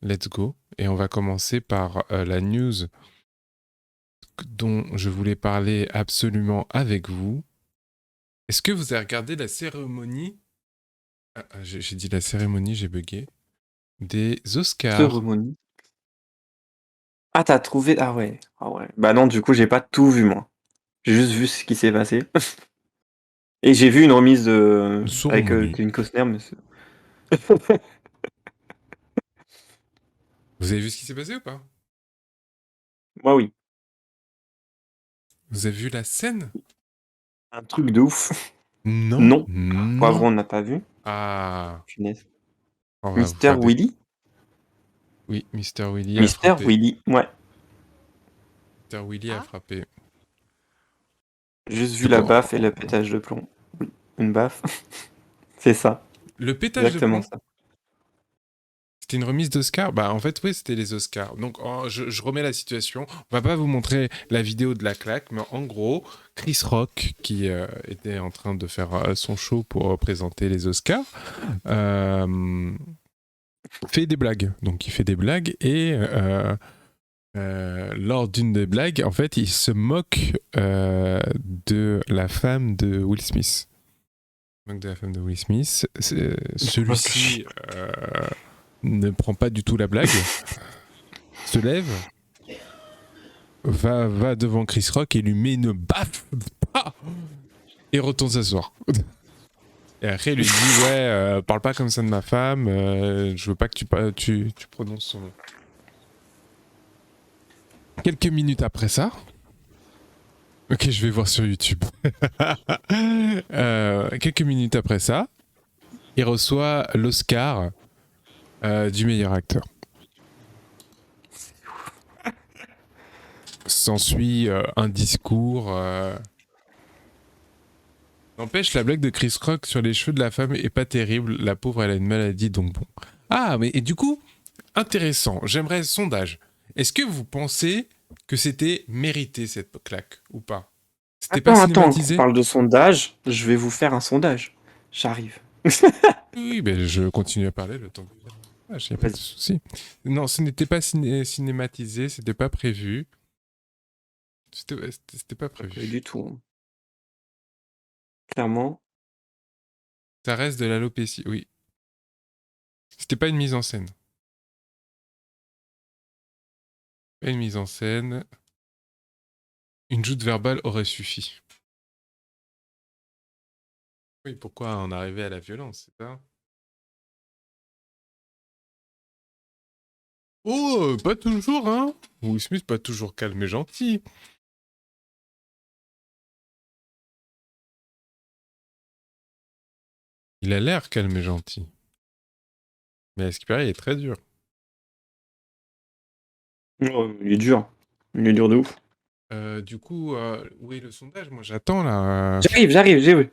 let's go. Et on va commencer par la news dont je voulais parler absolument avec vous. Est-ce que vous avez regardé la cérémonie j'ai dit la cérémonie, j'ai bugué. Des Oscars. Cérémonie. Ah, t'as trouvé. Ah ouais. Ah ouais. Bah non, du coup, j'ai pas tout vu, moi. J'ai juste vu ce qui s'est passé. Et j'ai vu une remise Une avec cérémonie. Kevin Costner, mais Vous avez vu ce qui s'est passé ou pas? moi, oui. Vous avez vu la scène? Un truc de ouf. Non, Non. non. Poivron, on n'a pas vu. Ah, Punaise. on va vous Mister faire des... Willy. Oui, Mr. Willy a Mister frappé. Willy. Ouais. Mr. Willy a frappé. Juste vu la Bon, baffe et le pétage de plomb. Oui. Une baffe. C'est ça. le pétage de Exactement plomb, ça. c'était une remise d'Oscar? Bah en fait oui, c'était les Oscars. Donc je remets la situation. On va pas vous montrer la vidéo de la claque, mais en gros, Chris Rock, qui était en train de faire son show pour présenter les Oscars, fait des blagues. Donc il fait des blagues et lors d'une des blagues, en fait, il se moque de la femme de Will Smith. Donc de la femme de Will Smith. Celui-ci ne prend pas du tout la blague, se lève, va devant Chris Rock et lui met une baffe et retourne s'asseoir. Et après, il lui dit ouais, parle pas comme ça de ma femme, je veux pas que tu prononces son nom. Quelques minutes après ça, ok, je vais voir sur YouTube. Quelques minutes après ça, il reçoit l'Oscar du meilleur acteur. S'ensuit un discours. N'empêche, la blague de Chris Rock sur les cheveux de la femme est pas terrible. La pauvre, elle a une maladie, donc bon. Ah, mais et du coup, intéressant. J'aimerais sondage. Est-ce que vous pensez que c'était mérité cette claque ou pas? C'était pas Attends, qu'on cinématisé? parle de sondage, je vais vous faire un sondage. J'arrive. Oui, mais je continue à parler le temps. Ah, j'ai pas de Vas-y. souci. Non, ce n'était pas cinématisé, c'était pas prévu. C'était pas Pas prévu prévu. du tout, hein. Clairement. Ça reste de l'alopécie, oui. C'était pas une mise en scène. Pas une mise en scène. Une joute verbale aurait suffi. Oui, pourquoi en arriver à la violence, c'est ça? Oh, pas toujours, hein? Will Smith, pas toujours calme et gentil. Il a l'air calme et gentil. Mais à ce qui paraît, il est très dur. Oh, il est dur. Il est dur de ouf. Du coup, où est le sondage? Moi, j'attends là. J'ai vu.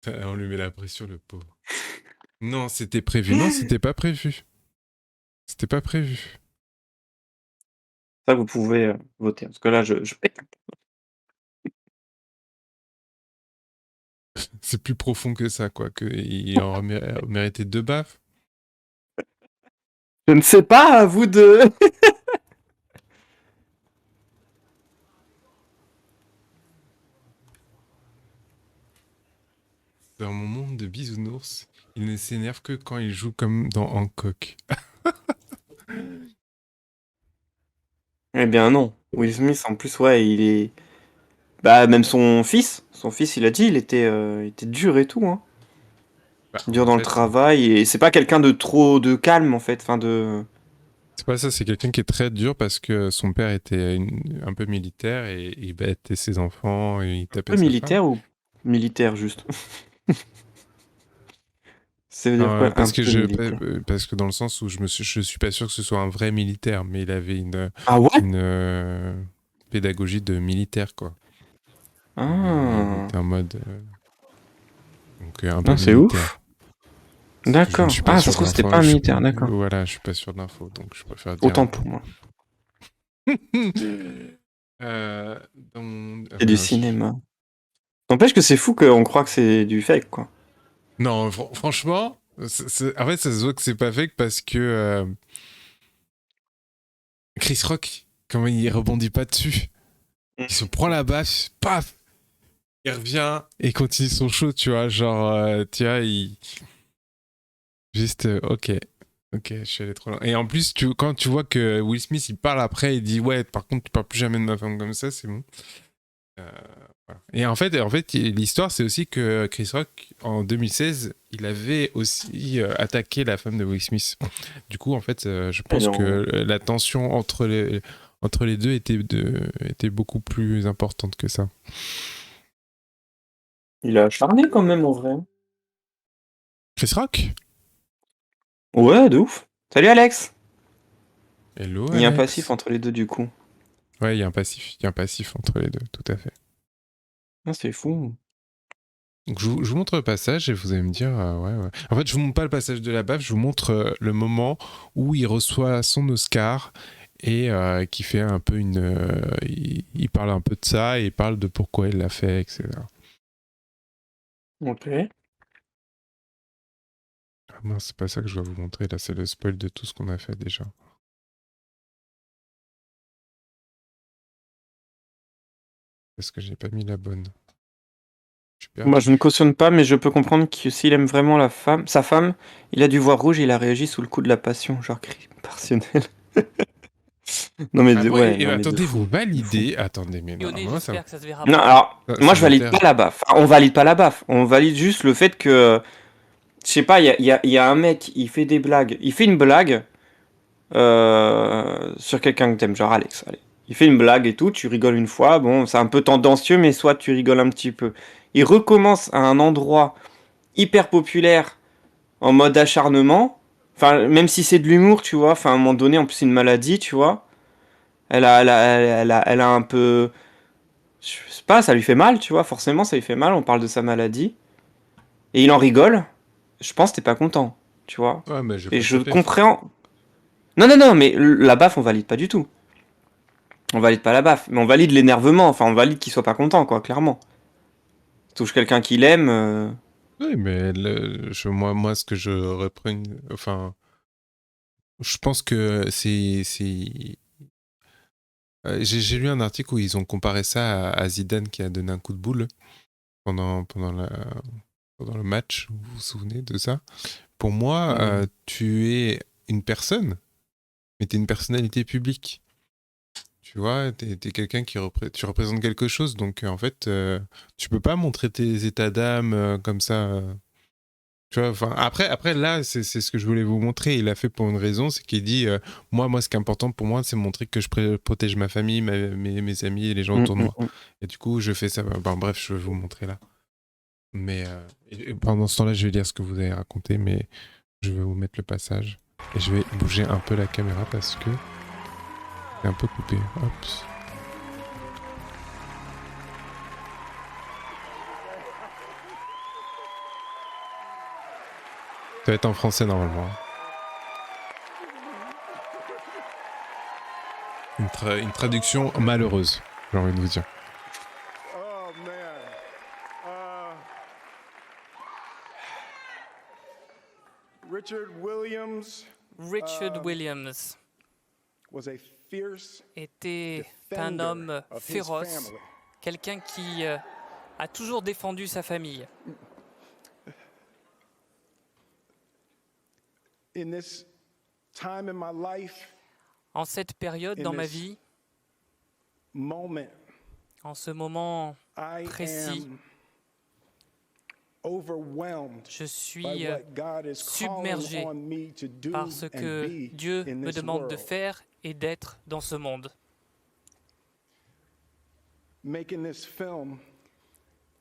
On lui met la pression, le pauvre. Non, c'était prévu. Non, c'était pas prévu. C'était pas prévu. Ça, vous pouvez voter. Parce que là, je... C'est plus profond que ça, quoi. Il aurait mérité deux baffes. Je ne sais pas, à vous de... Dans mon monde de bisounours, il ne s'énerve que quand il joue comme dans Hancock. Eh bien non. Will Smith, en plus, ouais, il est... Bah, même son fils, il a dit, il était dur et tout, hein. Bah, Dur en dans le fait, travail, et c'est pas quelqu'un de trop de calme, en fait, enfin de... c'est pas ça, c'est quelqu'un qui est très dur parce que son père était un peu militaire et il battait ses enfants et il Un tapait peu sa femme. militaire ou militaire, juste? Ça veut dire quoi, un Parce que peu militaire? parce que dans le sens où je suis pas sûr que ce soit un vrai militaire, mais il avait Ah ouais? une pédagogie de militaire, quoi. Il Ah, était en mode donc un peu non, c'est militaire. ouf. Je ne D'accord. suis pas Ah, ça sûr se de trouve, c'était l'info. pas un militaire, d'accord. Voilà, je suis pas sûr de l'info, donc je préfère dire Autant un pour moi. C'est du mince. cinéma. N'empêche que c'est fou qu'on croit que c'est du fake, quoi. Non, franchement, en fait, ça se voit que c'est pas fake parce que Chris Rock, comment il rebondit pas dessus. Il se prend la baffe, paf, il revient et continue son show, tu vois, genre, tu vois, il... Juste, ok, je suis allé trop loin. Et en plus, quand tu vois que Will Smith, il parle après, il dit, ouais, par contre, tu parles plus jamais de ma femme comme ça, c'est bon. Voilà. Et en fait, l'histoire, c'est aussi que Chris Rock, en 2016, il avait aussi attaqué la femme de Will Smith. Du coup, en fait, je pense que la tension entre les deux était beaucoup plus importante que ça. Il a acharné quand même en vrai. Chris Rock? Ouais, de ouf. Salut Alex. Hello, Il y a un Alex. passif entre les deux du coup. Ouais, il y a un passif entre les deux, tout à fait. Ah, c'est fou. Donc, je vous montre le passage et vous allez me dire, ouais. En fait, je vous montre pas le passage de la baffe, je vous montre le moment où il reçoit son Oscar et qui fait un peu il parle un peu de ça et il parle de pourquoi il l'a fait, etc. Ok. Ah mince, c'est pas ça que je dois vous montrer, là, c'est le spoil de tout ce qu'on a fait déjà. Parce que j'ai pas mis la bonne. Je suis perdu. Moi, je ne cautionne pas, mais je peux comprendre que s'il aime vraiment sa femme, il a dû voir rouge et il a réagi sous le coup de la passion, genre cri passionnel. Non mais Ah bon, ouais, non mais de attendez, fou. vous De fou. validez. Attendez, mais non, moi ça, J'espère que ça se verra Non, pas. alors, ça, moi ça je valide m'intéresse. pas la baffe. Enfin, on valide pas la baffe. On valide juste le fait que, je sais pas, il y a un mec, il fait des blagues. Il fait une blague sur quelqu'un que t'aimes, genre Alex, allez. Il fait une blague et tout, tu rigoles une fois, bon, c'est un peu tendancieux, mais soit tu rigoles un petit peu. Il recommence à un endroit hyper populaire, en mode acharnement. Enfin, même si c'est de l'humour, tu vois, enfin, à un moment donné, en plus c'est une maladie, tu vois. Elle a un peu... Je sais pas, ça lui fait mal, tu vois, forcément ça lui fait mal, on parle de sa maladie. Et il en rigole, je pense que t'es pas content, tu vois. Ouais, mais j'ai Et pas je capé. comprends... Non, non, non, mais la baffe, on valide pas du tout. On valide pas la baffe, mais on valide l'énervement, enfin on valide qu'il soit pas content, quoi, clairement. Touche quelqu'un qu'il aime... Oui, mais moi, ce que je reprends, enfin, je pense que j'ai lu un article où ils ont comparé ça à Zidane qui a donné un coup de boule pendant le match. Vous vous souvenez de ça? Pour moi, tu es une personne, mais tu es une personnalité publique. Tu vois, t'es quelqu'un tu représentes quelque chose, donc en fait, tu peux pas montrer tes états d'âme comme ça. Tu vois, enfin, après là, c'est ce que je voulais vous montrer. Il a fait pour une raison, c'est qu'il dit moi, ce qui est important pour moi, c'est montrer que je protège ma famille, mes amis et les gens autour de moi. Et du coup, je fais ça. Ben, bref, je vais vous montrer là. Mais et pendant ce temps-là, je vais lire ce que vous avez raconté, mais je vais vous mettre le passage et je vais bouger un peu la caméra parce que c'est un peu coupé. Hop. Ça va être en français normalement. Une traduction malheureuse, j'ai envie de vous dire. Oh man. Richard Williams was a fierce était un defender homme of his féroce, family. quelqu'un qui a toujours défendu sa famille. In this time in my life, En cette période dans ma vie, moment, en ce moment I précis, am overwhelmed je by suis what God is submergé calling on me to do par ce and que be Dieu in me this demande de world. faire et d'être dans ce monde. Making this film,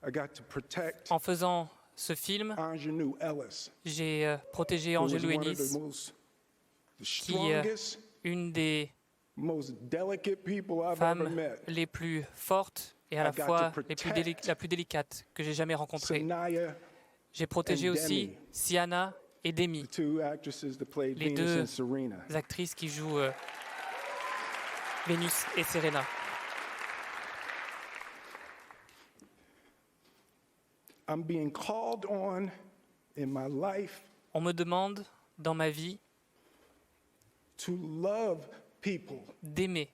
I got to protect En faisant ce film, Anjanou Ellis, j'ai protégé who was Angelou one of Ellis, the qui strongest, une des most delicate people I've ever femmes met. les plus fortes et à la fois la plus délicate que j'ai jamais rencontrée. Sanaya, J'ai protégé and aussi Demi. Sienna et Demi, the two actresses that played les Venus deux and Serena. actrices qui jouent Vénus et Serena. I'm being called on in my life On me demande dans ma vie to love people d'aimer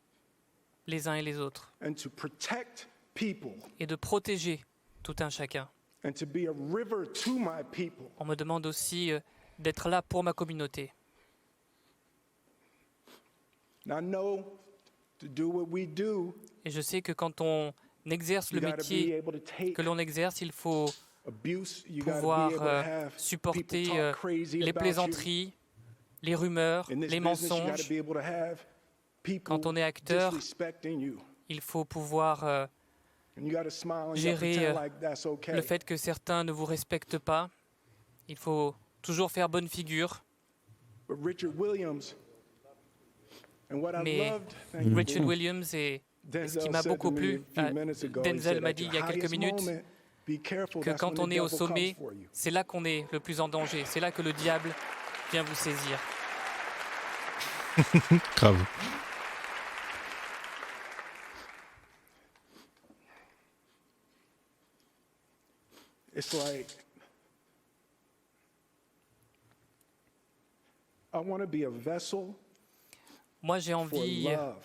les uns et les autres and to protect people et de protéger tout un chacun. and to be a river to my people. On me demande aussi d'être là pour ma communauté. Now, I know to do what we do, Et je sais que quand on exerce you le got to be métier able to take que l'on exerce, il faut abuse. You got to be pouvoir able to have people supporter talk crazy les about you. plaisanteries, les rumeurs, In this les business, you got to mensonges. be able to have people Quand on est acteur, disrespecting you. il faut pouvoir And you got to smile and you got to gérer pretend like that's okay. le fait que certains ne vous respectent pas. Il faut toujours faire bonne figure. But Richard Williams, and what I Mais loved, thank you, Richard Williams et ce qui Denzel m'a said beaucoup to me plu, a few minutes ago, he Denzel said, m'a "At dit your il y a quelques highest minutes moment, be careful, que that's when quand the on est au devil sommet, comes for you." c'est là qu'on est le plus en danger. C'est là que le diable vient vous saisir. Grave. It's like I want to be a vessel Moi, j'ai for envie love.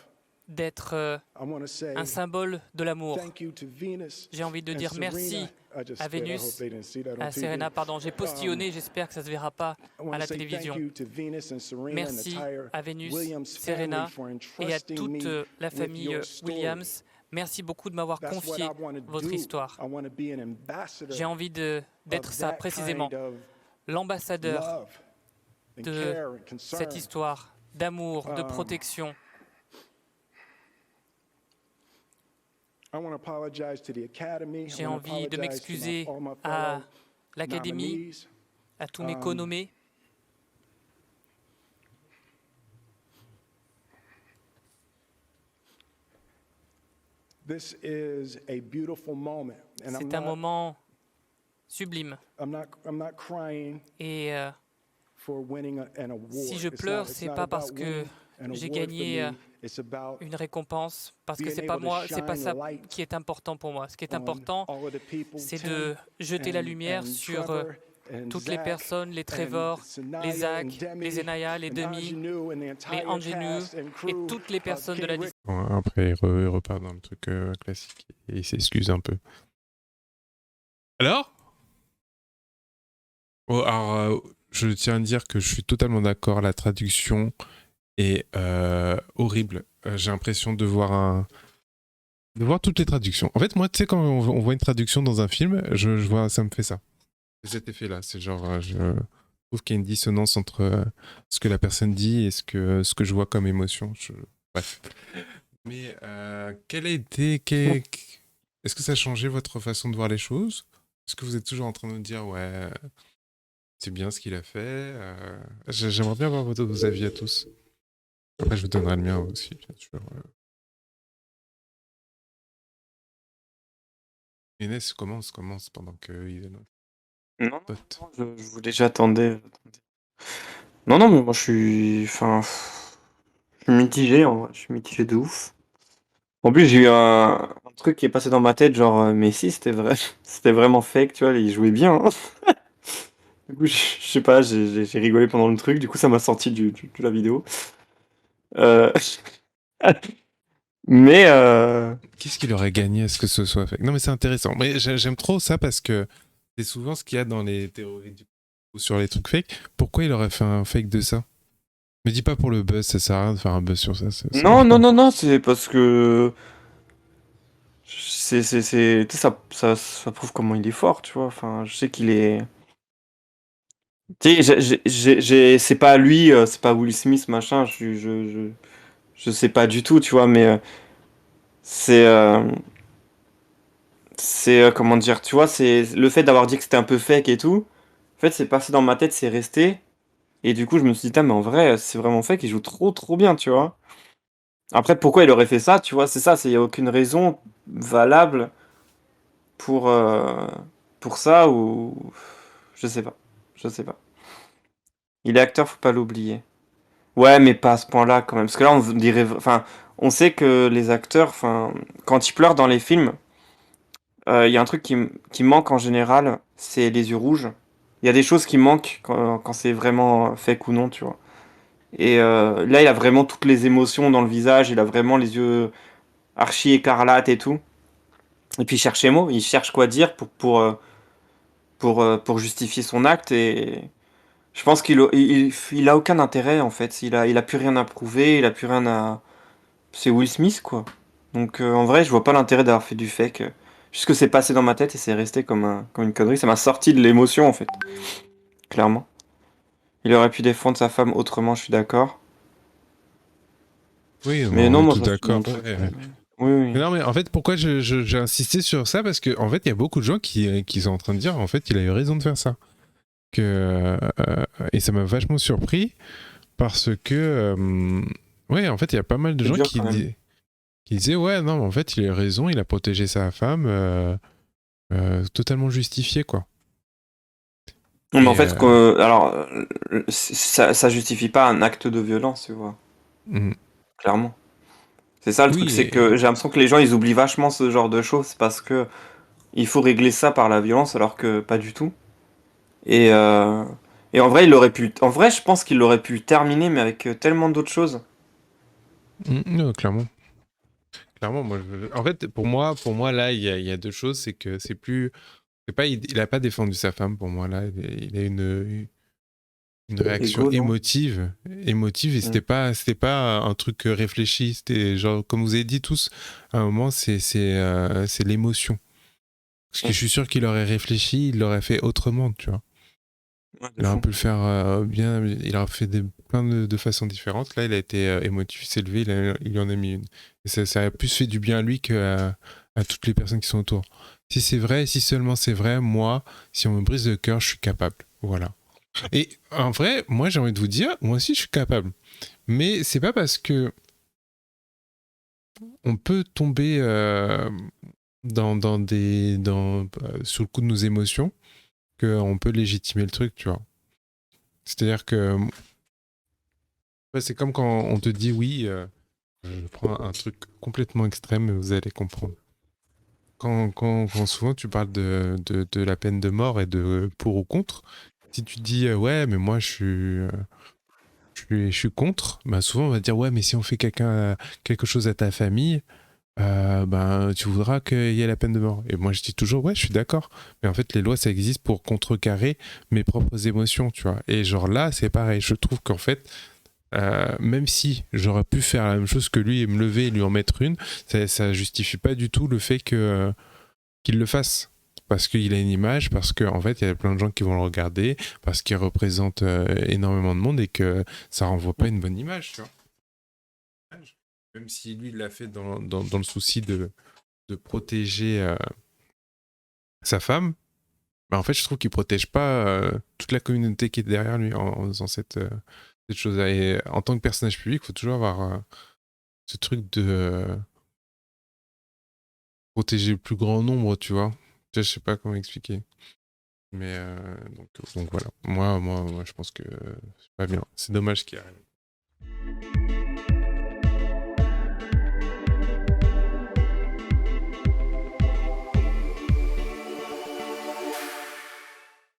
d'être I want to say un symbole de l'amour. thank you to Venus. J'ai envie de and dire merci Serena. I just à spit. I Vénus, hope they didn't see that on à TV. Serena, pardon. J'ai postillonné, j'espère que ça ne se verra pas I want à to la say télévision. thank you to Venus and Serena and the Merci entire à Vénus, Williams Serena family for et à entrusting toute me la with famille your story. Williams. Merci beaucoup de m'avoir That's what confié I want to votre do. histoire. I want to be an ambassador J'ai envie d'être of ça that précisément, kind of l'ambassadeur love and de care and concern. cette histoire d'amour, de protection. I want to apologize to the Academy. I J'ai want envie de apologize to m'excuser all my à fellow l'Académie, nominees. à tous mes co-nommés. This is a beautiful moment, and C'est un moment sublime. I'm not crying Et for winning an award. si je It's pleure, not- it's c'est not pas parce about que winning an j'ai award for gagné me. It's about une récompense, parce que being c'est pas able to moi, c'est pas shine ça light qui est important pour moi. Ce qui est on important, all of the people, c'est Tim de jeter la and- lumière and sur Trevor and toutes les Zach personnes, les and Trevor, Sanaya les Zach, and Demi les Enaya, les and Demi, Ingenue and the les entire Ingenue cast and et crew toutes les of personnes de King la Richard. Bon, après, il repart dans le truc classique et il s'excuse un peu. Alors oh, alors, je tiens à dire que je suis totalement d'accord. La traduction est horrible. J'ai l'impression de voir toutes les traductions. En fait, moi, tu sais, quand on voit une traduction dans un film, je vois, ça me fait ça. Cet effet-là, c'est genre, je trouve qu'il y a une dissonance entre ce que la personne dit et ce que je vois comme émotion. Bref. Mais quel a été... Est-ce que ça a changé votre façon de voir les choses? Est-ce que vous êtes toujours en train de me dire, ouais, c'est bien ce qu'il a fait J'aimerais bien avoir vos avis à tous. Après, je vous donnerai le mien aussi, bien sûr. Inès, commence pendant qu'il Non, pote. je voulais, j'attendais. Non, mais moi je suis mitigé en vrai, je suis mitigé de ouf. En plus, j'ai eu un truc qui est passé dans ma tête, genre, mais si, c'était vrai, c'était vraiment fake, tu vois, il jouait bien, hein. Du coup, je sais pas, j'ai rigolé pendant le truc, du coup, ça m'a sorti de la vidéo. Euh, Mais, Qu'est-ce qu'il aurait gagné à ce que ce soit fake? Non, mais c'est intéressant. Mais j'aime trop ça parce que c'est souvent ce qu'il y a dans les théories ou sur les trucs fake. Pourquoi il aurait fait un fake de ça? Me dis pas pour le buzz, ça sert à rien de faire un buzz sur ça. non, c'est parce que tu sais, ça prouve comment il est fort, tu vois. Enfin, je sais qu'il est. Tu sais, c'est pas lui, c'est pas Will Smith, machin. Je sais pas du tout, tu vois, mais c'est comment dire, tu vois, c'est le fait d'avoir dit que c'était un peu fake et tout. En fait, c'est passé dans ma tête, c'est resté. Et du coup, je me suis dit, mais en vrai, c'est vraiment fake, il joue trop bien, tu vois. Après, pourquoi il aurait fait ça, tu vois, c'est ça, il n'y a aucune raison valable pour, pour ça, ou... Je sais pas. Il est acteur, faut pas l'oublier. Ouais, mais pas à ce point-là, quand même. Parce que là, on dirait... Enfin, on sait que les acteurs, enfin, quand ils pleurent dans les films, il y a un truc qui manque en général, c'est les yeux rouges. Il y a des choses qui manquent quand c'est vraiment fake ou non, tu vois. Et là, il a vraiment toutes les émotions dans le visage. Il a vraiment les yeux archi écarlates et tout. Et puis il cherche les mots. Il cherche quoi dire pour justifier son acte. Et je pense il a aucun intérêt en fait. Il a plus rien à prouver. Il a plus rien à. C'est Will Smith quoi. Donc en vrai, je vois pas l'intérêt d'avoir fait du fake. Juste que c'est passé dans ma tête et c'est resté comme une connerie. Ça m'a sorti de l'émotion en fait. Clairement. Il aurait pu défendre sa femme autrement, je suis d'accord. Oui, Mais on non, est moi tout je reste sur d'accord. mon truc. Oui, oui. Mais non, mais en fait, pourquoi j'ai insisté sur ça? Parce que, en fait, il y a beaucoup de gens qui sont en train de dire, en fait, il a eu raison de faire ça. Et ça m'a vachement surpris parce que, ouais, en fait, il y a pas mal de C'est gens dur quand même. qui disaient, ouais, non, mais en fait, il a eu raison, il a protégé sa femme, totalement justifié, quoi. Non, mais en Et, fait, alors, ça justifie pas un acte de violence, tu vois, mm, clairement. C'est ça le truc, oui, c'est que j'ai l'impression que les gens ils oublient vachement ce genre de choses parce que il faut régler ça par la violence alors que pas du tout. Et, euh, et en vrai, en vrai, je pense qu'il aurait pu terminer, mais avec tellement d'autres choses. non, clairement. Clairement, moi, en fait, pour moi, là, il y a deux choses, c'est que c'est plus, c'est pas, il a pas défendu sa femme, pour moi, là, il a une réaction Ego, non? émotive et Mm. c'était pas un truc réfléchi, c'était genre comme vous avez dit tous à un moment c'est l'émotion, parce que Mm. je suis sûr qu'il aurait réfléchi, il l'aurait fait autrement, tu vois, Ouais, de il aurait fou. pu le faire bien, il aurait fait plein de façons différentes. Là il a été émotif, il s'est levé, il en a mis une et ça a plus fait du bien à lui à toutes les personnes qui sont autour. Si c'est vrai, si seulement c'est vrai, moi si on me brise le cœur je suis capable, voilà. Et en vrai, moi j'ai envie de vous dire, moi aussi je suis capable. Mais c'est pas parce que on peut tomber sous le coup de nos émotions qu'on peut légitimer le truc, tu vois. C'est-à-dire que ouais, c'est comme quand on te dit oui, je prends un truc complètement extrême et vous allez comprendre. Quand souvent tu parles de la peine de mort et de pour ou contre, si tu dis ouais, mais moi je suis contre, bah souvent on va dire ouais, mais si on fait quelque chose à ta famille, ben tu voudras qu'il y ait la peine de mort. Et moi je dis toujours ouais, je suis d'accord. Mais en fait les lois ça existe pour contrecarrer mes propres émotions, tu vois. Et genre là c'est pareil, je trouve qu'en fait même si j'aurais pu faire la même chose que lui et me lever et lui en mettre une, ça justifie pas du tout le fait qu'il le fasse. Parce qu'il a une image, parce qu'en fait, il y a plein de gens qui vont le regarder, parce qu'il représente énormément de monde et que ça renvoie pas une bonne image, tu vois. Même si lui, il l'a fait dans le souci de protéger sa femme, bah, en fait, je trouve qu'il protège pas toute la communauté qui est derrière lui en faisant cette chose-là. Et en tant que personnage public, il faut toujours avoir ce truc de protéger le plus grand nombre, tu vois. Je sais pas comment expliquer. Mais donc voilà. Moi, je pense que c'est pas bien. C'est dommage qu'il y ait rien.